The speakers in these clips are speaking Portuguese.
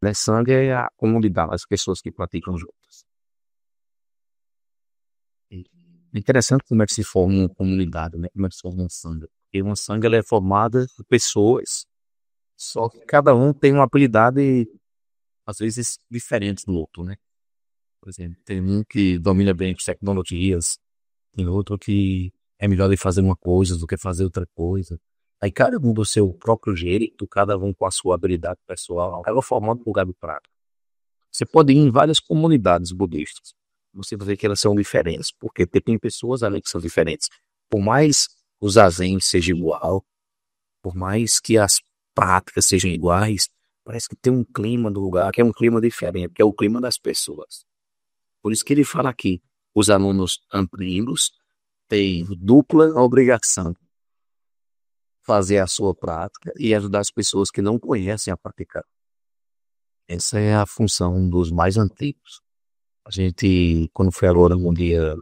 Né? Sangha é a comunidade, as pessoas que praticam juntas. E é interessante como é que se forma uma comunidade, né? Como é que se forma uma sangha. Porque uma sangha ela é formada por pessoas, só que cada um tem uma habilidade, às vezes, diferente do outro, né? Por exemplo, tem um que domina bem as tecnologias, tem outro que é melhor de fazer uma coisa do que fazer outra coisa. Aí cada um do seu próprio jeito, cada um com a sua habilidade pessoal, acaba formando um lugar de prática. Você pode ir em várias comunidades budistas. Você vai ver que elas são diferentes, porque tem pessoas ali que são diferentes. Por mais o zazen seja igual, por mais que as práticas sejam iguais, parece que tem um clima do lugar que é um clima diferente, que é o clima das pessoas. Por isso que ele fala aqui, os alunos antigos têm dupla obrigação de fazer a sua prática e ajudar as pessoas que não conhecem a praticar. Essa é a função dos mais antigos. A gente, quando foi agora no dia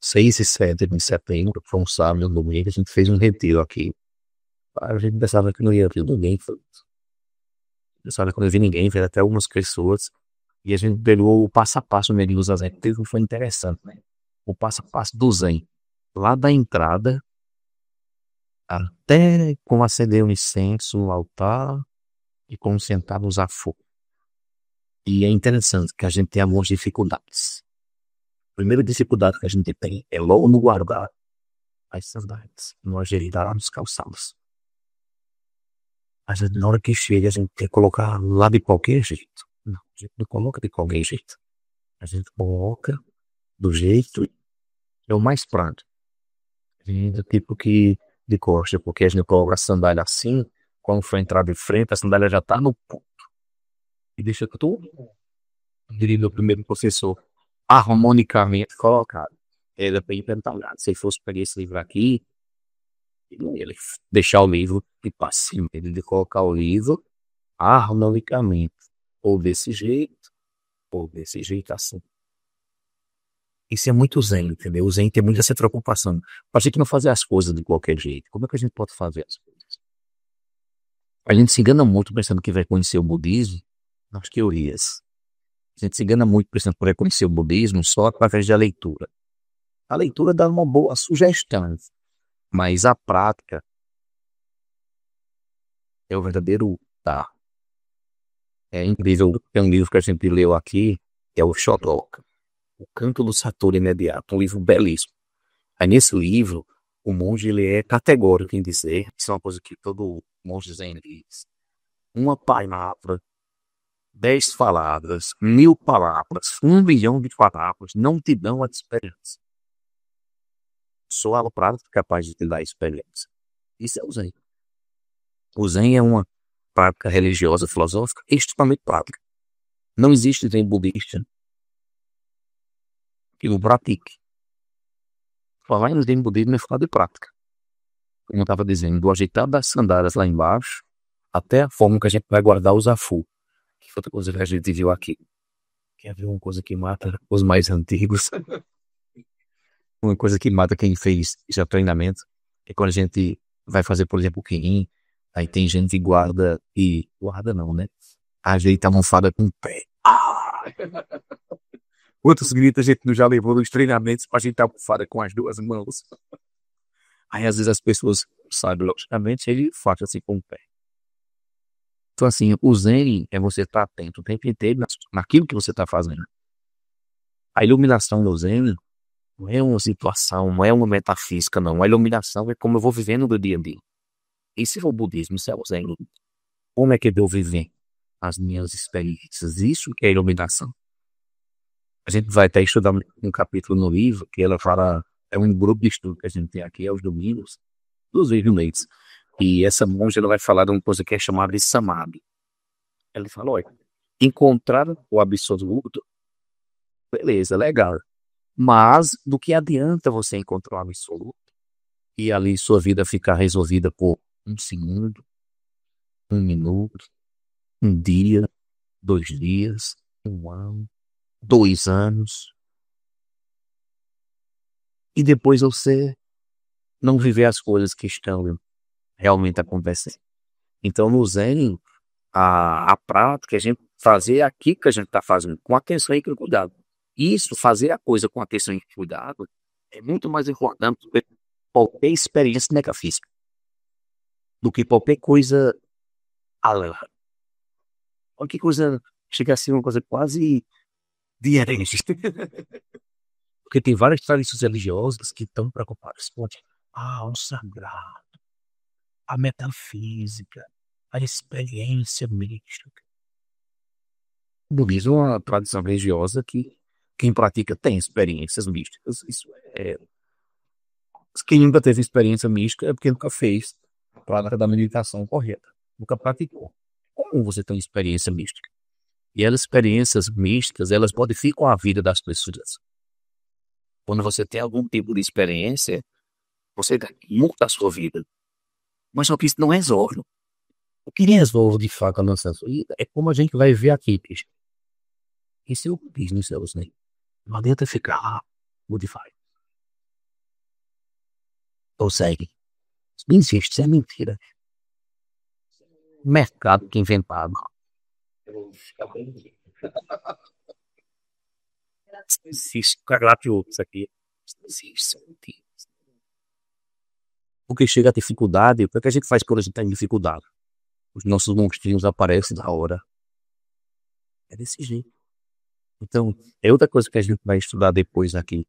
6 e 7 de setembro, foi um sábado, um domingo, a gente fez um retiro aqui. A gente pensava que não ia ver ninguém. Pensava que não ia ver ninguém, veio até algumas pessoas. E a gente pegou o passo a passo mesmo do Zen. Foi interessante, né? O passo a passo do Zen. Lá da entrada, até como acender um incenso no altar e como sentar no zafu. E é interessante que a gente tem algumas dificuldades. A primeira dificuldade que a gente tem é logo no guardar as sandálias, no agilidade nos calçados. A gente, na hora que chega, a gente quer colocar lá de qualquer jeito. Não, a gente não coloca de qualquer jeito. A gente coloca do jeito que é o mais prático. A gente, tipo que de costa, porque a gente coloca a sandália assim, quando for entrar de frente, a sandália já tá no ponto. E deixa tudo, diria meu primeiro professor, harmonicamente colocado. Era bem pentalhado. Se fosse pegar esse livro aqui, ele deixar o livro e para cima, ele colocar o livro harmonicamente, ou desse jeito assim. Isso é muito zen, entendeu? O zen tem muito essa preocupação. Para a gente não fazer as coisas de qualquer jeito, como é que a gente pode fazer as coisas? A gente se engana muito pensando que vai conhecer o budismo nas teorias. A gente se engana muito pensando que vai conhecer o budismo só através da leitura. A leitura dá uma boa sugestão, mas a prática é o verdadeiro tá. É incrível. Tem um livro que a gente leu aqui, que é o Shotoka, O Canto do Satori Imediato, um livro belíssimo. Aí nesse livro, o monge ele é categórico em dizer, isso é uma coisa que todo monge zen diz, uma palavra, 10 palavras, 1000 palavras, 1 milhão de palavras não te dão a experiência. Só a prática é capaz de te dar a experiência. Isso é o zen. O zen é uma prática religiosa, filosófica, extremamente prática. Não existe zen budista que o pratique. Falar em zen budismo é falar de prática. Como eu estava dizendo, do ajeitar das sandálias lá embaixo, até a forma que a gente vai guardar o zafu. Que foi outra coisa que a gente viu aqui. Quer ver uma coisa que mata os mais antigos? Uma coisa que mata quem fez esse treinamento é quando a gente vai fazer, por exemplo, o Kirin, aí tem gente que guarda, e guarda não, né? Ajeita a almofada com o pé. Ah! Quantos gritos a gente não já levou nos treinamentos pra ajeitar a almofada com as duas mãos? Aí às vezes as pessoas sabem, logicamente, ele faz assim com o pé. Então assim, o zen é você estar atento o tempo inteiro naquilo que você está fazendo. A iluminação do zen não é uma situação, não é uma metafísica, não. A iluminação é como eu vou vivendo no dia a dia. Isso é o budismo, isso é o zen. Como é que eu vivo as minhas experiências? Isso que é iluminação. A gente vai até estudar um capítulo no livro que ela fala, é um grupo de estudo que a gente tem aqui aos domingos, dos leitos. E essa monja ela vai falar de uma coisa que é chamada de samadhi. Ela fala, olha, encontrar o absoluto, beleza, legal. Mas do que adianta você encontrar o absoluto e ali sua vida ficar resolvida por 1 segundo, 1 minuto, um dia, 2 dias, 1 ano, 2 anos, e depois você não viver as coisas que estão realmente acontecendo. Então no Zen, a prática, a gente fazer aquilo que a gente está fazendo com atenção e com cuidado. Isso, fazer a coisa com atenção e cuidado, é muito mais importante do que qualquer experiência metafísica, do que qualquer coisa além. Qualquer coisa chega a ser uma coisa quase de herege. Porque tem várias tradições religiosas que estão preocupadas com o sagrado, a metafísica, a experiência mística. O budismo é uma tradição religiosa que quem pratica tem experiências místicas. Isso é. Quem nunca teve experiência mística é porque nunca fez a prática da meditação correta. Nunca praticou. Como você tem experiência mística? E as experiências místicas, elas modificam a vida das pessoas. Quando você tem algum tipo de experiência, você muda a sua vida. Mas só que isso não resolve. O que resolve de fato a nossa vida é como a gente vai ver aqui, bicho. Esse é o business, né? Não adianta ficar modified. Consegue. Isso não existe, isso é mentira. Mercado que inventado. Isso não existe. Carlapiou isso aqui. Isso não existe, isso é mentira. Porque chega a dificuldade, o que a gente faz quando a gente está em dificuldade? Os nossos monstrinhos aparecem na hora. É desse jeito. Então, é outra coisa que a gente vai estudar depois aqui.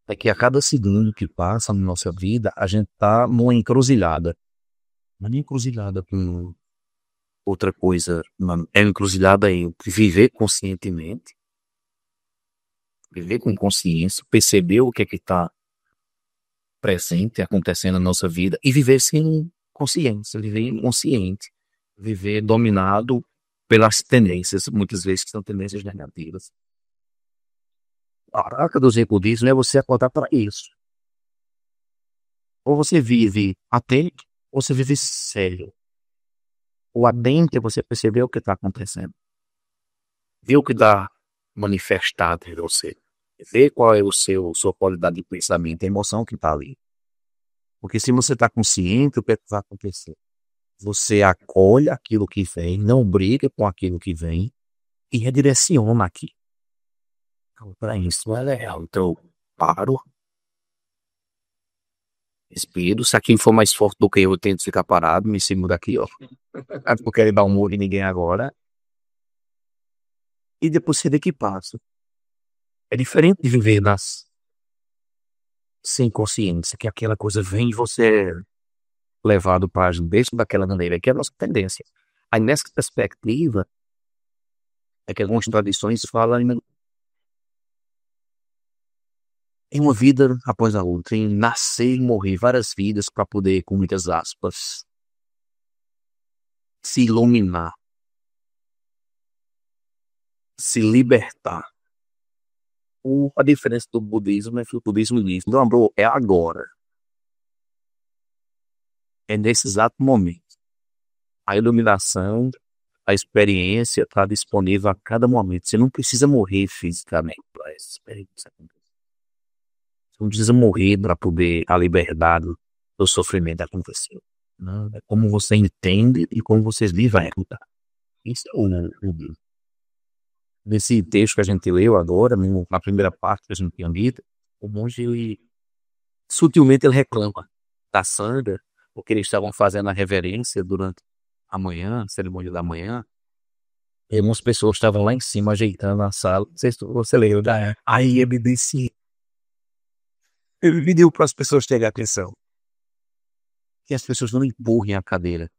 É que a cada segundo que passa na nossa vida, a gente tá numa encruzilhada. Não é nem encruzilhada com outra coisa. É encruzilhada em viver conscientemente. Viver com consciência, perceber o que é que está presente, acontecendo na nossa vida, e viver sem consciência, viver inconsciente, viver dominado pelas tendências, muitas vezes que são tendências negativas. A prática do Zen budismo é você acordar para isso. Ou você vive atento, ou você vive sério. O atento é você perceber o que está acontecendo. Ver o que está manifestado em você. Ver qual é sua qualidade de pensamento, a emoção que está ali. Porque se você está consciente, o que vai acontecer? Você acolhe aquilo que vem, não briga com aquilo que vem e redireciona aqui. Então, para isso não é legal. Então, paro, respiro. Se aquilo for mais forte do que eu tento ficar parado, me sigo daqui, ó. Não quero dar um murro em ninguém agora. E depois você vê que passa. É diferente de viver sem consciência, que aquela coisa vem e você é levado para dentro daquela maneira, que é a nossa tendência. Aí nessa perspectiva, é que algumas tradições falam em uma vida após a outra, em nascer e morrer várias vidas para poder, com muitas aspas, se iluminar, se libertar. A diferença do budismo é que o budismo diz, não, bro, é agora. É nesse exato momento. A iluminação, a experiência está disponível a cada momento. Você não precisa morrer fisicamente para essa experiência acontecer. Você não precisa morrer para poder a liberdade do sofrimento acontecer. Não, é como você entende e como você vivem a executar. Isso é o Buda. Nesse texto que a gente leu agora, na primeira parte que a gente tinha lido, o monge, sutilmente ele reclama da sanga, porque eles estavam fazendo a reverência durante a manhã, a cerimônia da manhã, e algumas pessoas estavam lá em cima ajeitando a sala. Não sei se você leu, né? Aí ele disse, ele pediu para as pessoas terem atenção, que as pessoas não empurrem a cadeira,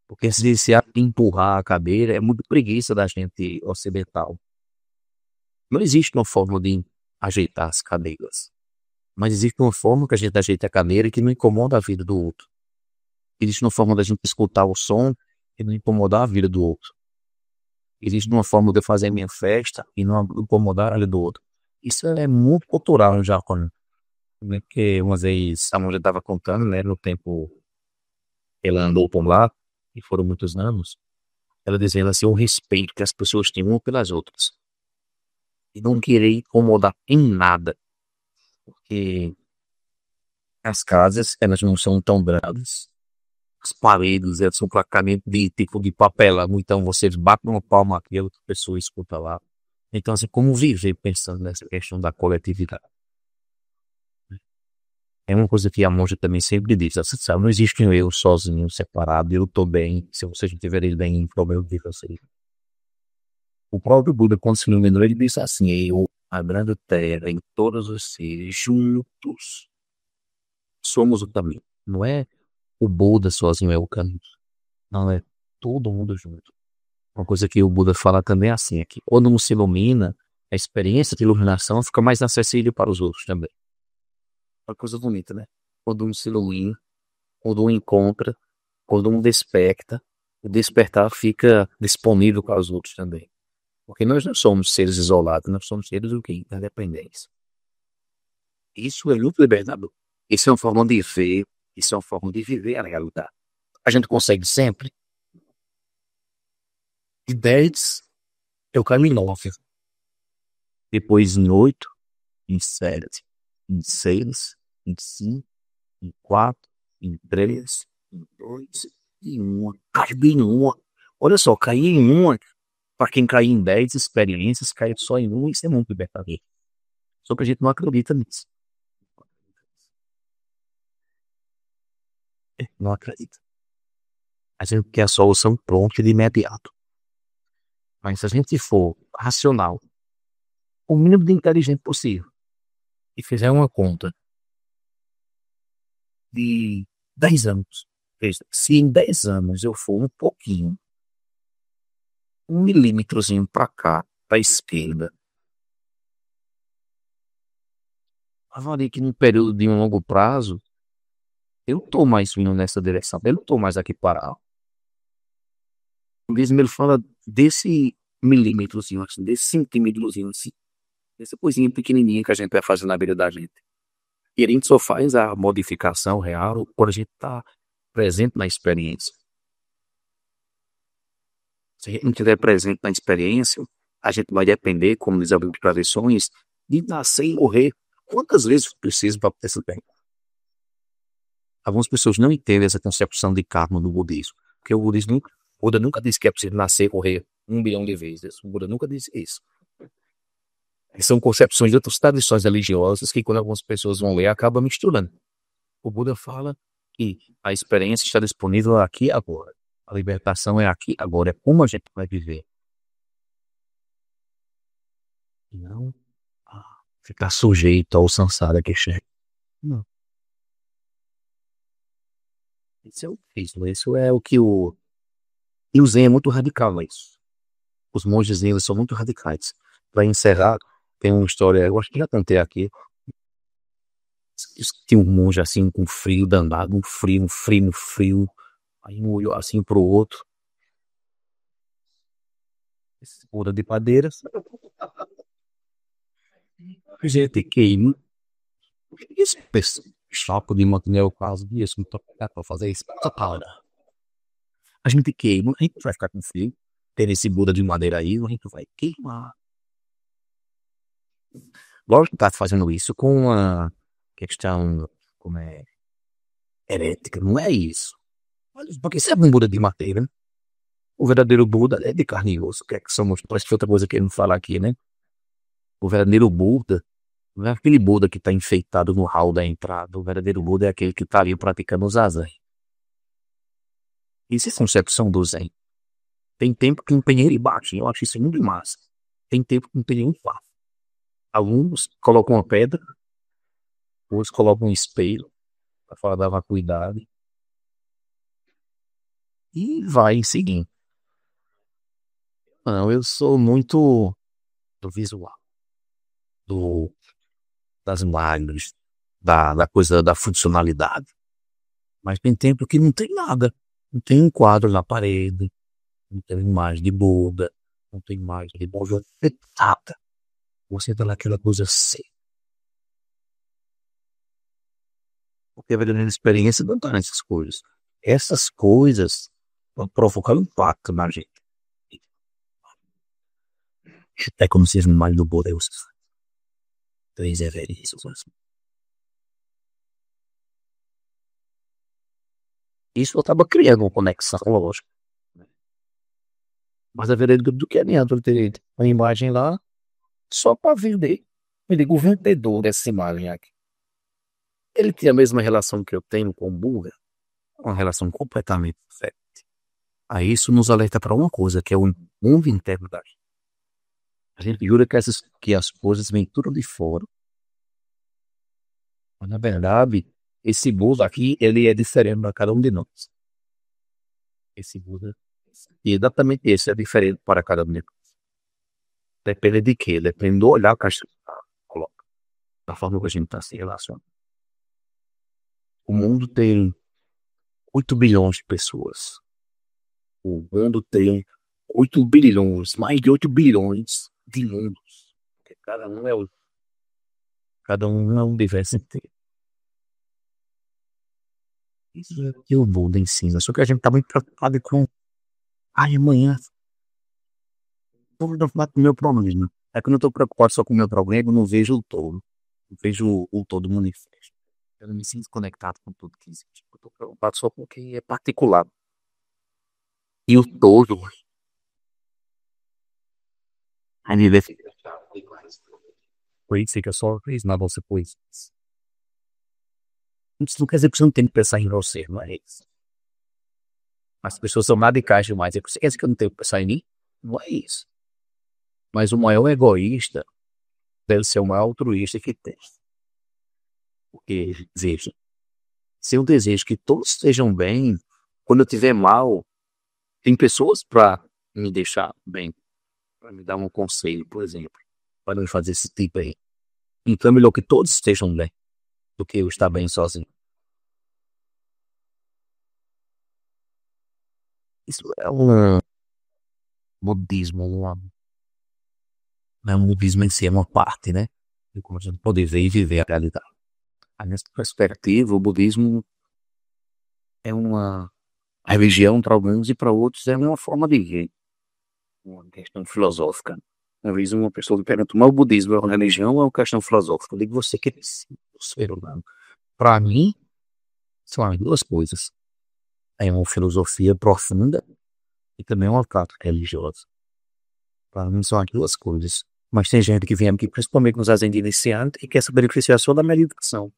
porque se empurrar a cadeira é muito preguiça da gente ocidental. Não existe uma forma de ajeitar as cadeiras, mas existe uma forma que a gente ajeita a cadeira que não incomoda a vida do outro. Existe uma forma da gente escutar o som e não incomodar a vida do outro. Existe uma forma de eu fazer minha festa e não incomodar a vida do outro. Isso é muito cultural no Japão. Né? Porque uma vez a mulher estava contando, né, no tempo que ela andou por lá, e foram muitos anos, ela dizendo assim, o respeito que as pessoas têm umas pelas outras. E não querer incomodar em nada. Porque as casas, elas não são tão grandes. as paredes são praticamente de tipo de papelão, então você bate uma palma aqui, a outra pessoa escuta lá. Então, assim, como viver pensando nessa questão da coletividade? É uma coisa que a monja também sempre diz, você sabe, não existe um eu sozinho, separado, eu estou bem, se vocês não estiverem bem, o problema de vocês. O próprio Buda, quando se iluminou, ele disse assim, eu, a grande terra, em todos os seres, juntos, somos o caminho. Não é o Buda sozinho é o caminho, não é todo mundo junto. Uma coisa que o Buda fala também é assim, é que quando um se ilumina, a experiência de iluminação fica mais acessível para os outros também. Uma coisa bonita, né? Quando um se ilumina, quando um encontra, quando um desperta, o despertar fica disponível para os outros também. Porque nós não somos seres isolados, nós somos seres o quê? Interdependentes. Isso é muito libertador. Isso é uma forma de ver, isso é uma forma de viver a realidade. A gente consegue sempre. De 10, eu caio em 9. Depois em 8, em 7, em 6, em 5, em 4, em 3, em 2, em 1. Cai bem em 1. Olha só, cair em 1, para quem cair em 10 experiências, cair só em 1, isso é muito libertador. Só que a gente não acredita nisso. Não acredita. A gente quer a solução pronta e de imediato. Mas se a gente for racional, o mínimo de inteligente possível, e fizer uma conta de 10 anos, veja, se em 10 anos eu for um pouquinho, 1 milímetrozinho para cá, para a esquerda, avalie que num período de um longo prazo, eu estou mais indo nessa direção, eu não estou mais aqui parado. O mesmo ele fala desse milímetrozinho, assim, desse centímetrozinho, assim, dessa coisinha pequenininha que a gente vai fazer na vida da gente. E a gente só faz a modificação real quando a gente está presente na experiência. Se a gente não estiver presente na experiência, a gente vai depender, como diz a Bíblia de tradições, de nascer e morrer. Quantas vezes precisa para ter esse bem? Algumas pessoas não entendem essa concepção de karma do budismo. Porque o Buda nunca disse que é preciso nascer e morrer 1 bilhão de vezes. O Buda nunca disse isso. São concepções de outras tradições religiosas que, quando algumas pessoas vão ler, acabam misturando. O Buda fala que a experiência está disponível aqui e agora. A libertação é aqui agora. É como a gente vai viver. E não ficar sujeito ao samsara que chega. Não. Isso é o que o... E o Zen é muito radical nisso. Os monges eles são muito radicais. Para encerrar, tem uma história, eu acho que já contei aqui. Tinha um monge assim com frio danado, um frio, um frio, um frio. Aí um olhou assim pro outro. Cura de padeiras. Gente, queima. Isso, choque de manter o caso disso, não tô preparado para fazer isso. Só para. A gente queima, a gente vai ficar com frio. Ter esse Buda de madeira aí, a gente vai queimar. Lógico que tá fazendo isso com uma questão, como é, herética, não é isso. Porque se é um Buda de madeira, né? O verdadeiro Buda é de carne e osso, que é que somos, parece que outra coisa que ele não fala aqui, né? O verdadeiro Buda não é aquele Buda que está enfeitado no hall da entrada. O verdadeiro Buda é aquele que está ali praticando o zazen. Isso é concepção do Zen. Tem tempo que um penheiro bate, eu acho isso muito massa. Tem tempo que um penheiro faz. Alguns colocam uma pedra, outros colocam um espelho para falar da vacuidade e vai seguindo. Não, eu sou muito do visual, do, das imagens, da coisa da funcionalidade. Mas tem tempo que não tem nada. Não tem um quadro na parede, não tem imagem de Buda, não tem imagem de Buda, nada. Você tá naquela coisa assim. Porque a verdadeira experiência não tá nessas coisas. Essas coisas vão provocar um impacto na gente. É como se as imagens do Buda fossem três referências. Isso acaba criando uma conexão, lógico. Mas a verdade do que adianta ele ter uma imagem lá só para vender. Eu digo, o vendedor dessa imagem aqui, ele tem a mesma relação que eu tenho com o burger, uma relação completamente diferente. Aí isso nos alerta para uma coisa, que é o mundo interno da gente. A gente jura que as coisas vêm tudo de fora. Mas, na verdade, esse mundo aqui, ele é diferente para cada um de nós. Esse mundo, e exatamente esse é diferente para cada um de nós. Depende de quê? Depende do olhar que a gente coloca, da forma que a gente está se relacionando. O mundo tem 8 bilhões de pessoas. O mundo tem 8 bilhões, mais de 8 bilhões de mundos. Porque cada um é um universo inteiro. Isso é o que o mundo ensina. Só que a gente tá muito preocupado com. Ai, amanhã. Vou preocupar com o meu problema. É que eu não tô preocupado só com o meu problema, eu não vejo o todo. Eu vejo o todo manifesto. Eu não me sinto conectado com tudo que existe. Eu tô preocupado só com o que é particular. E o todo. A me ver. Por isso fica só na você por isso. Isso não quer dizer que você não tem que pensar em você, não é isso. As pessoas são radicais demais. Você quer dizer que eu não tenho que pensar em mim? Não é isso. Mas o maior egoísta deve ser o maior altruísta que tem. Porque, veja, se eu desejo que todos estejam bem, quando eu estiver mal, tem pessoas para me deixar bem, para me dar um conselho, por exemplo, para não fazer esse tipo aí. Então é melhor que todos estejam bem do que eu estar bem sozinho. Isso é um budismo, não é um budismo em si, é uma parte, né? De como a gente pode ver e viver a realidade. A nessa perspectiva, o budismo é uma religião para alguns e para outros é uma forma de ver, uma questão filosófica. Às vezes uma pessoa me pergunta, mas o budismo é uma religião ou é uma questão filosófica? Eu digo, você que decide, o ser humano. Para mim, são as duas coisas. É uma filosofia profunda e também uma prática religiosa. Para mim são as duas coisas. Mas tem gente que vem aqui, principalmente nos zazen iniciantes, e quer se beneficiar só da meditação.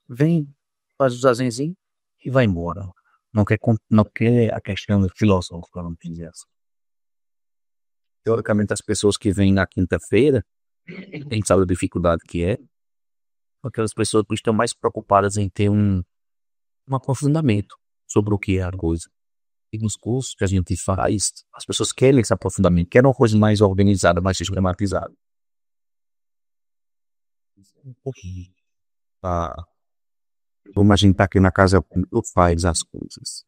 Vem, faz o zazenzinho e vai embora. Não quer a questão filosófica, não tem essa. Teoricamente, as pessoas que vêm na quinta-feira, a gente sabe a dificuldade que é, aquelas pessoas que estão mais preocupadas em ter um aprofundamento sobre o que é a coisa. E nos cursos que a gente faz, as pessoas querem esse aprofundamento, querem uma coisa mais organizada, mais sistematizada. Tá. Como a gente tá aqui na casa, faz as coisas.